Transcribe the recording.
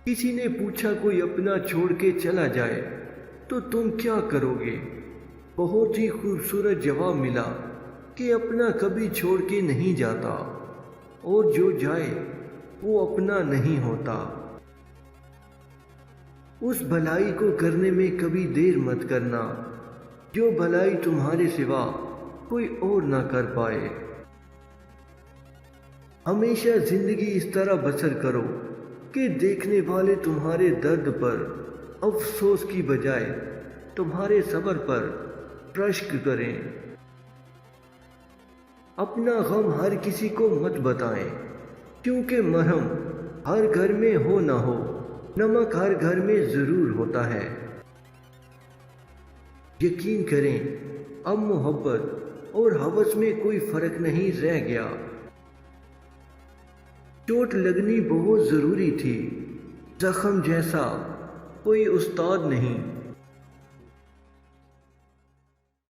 کسی نے پوچھا کوئی اپنا چھوڑ کے چلا جائے تو تم کیا کرو گے؟ بہت ہی خوبصورت جواب ملا کہ اپنا کبھی چھوڑ کے نہیں جاتا، اور جو جائے وہ اپنا نہیں ہوتا۔ اس بھلائی کو کرنے میں کبھی دیر مت کرنا جو بھلائی تمہارے سوا کوئی اور نہ کر پائے۔ ہمیشہ زندگی اس طرح بسر کرو کہ دیکھنے والے تمہارے درد پر افسوس کی بجائے تمہارے صبر پر رشک کریں۔ اپنا غم ہر کسی کو مت بتائیں، کیونکہ مرہم ہر گھر میں ہو نہ ہو، نمک ہر گھر میں ضرور ہوتا ہے۔ یقین کریں اب محبت اور ہوس میں کوئی فرق نہیں رہ گیا۔ چوٹ لگنی بہت ضروری تھی، زخم جیسا کوئی استاد نہیں۔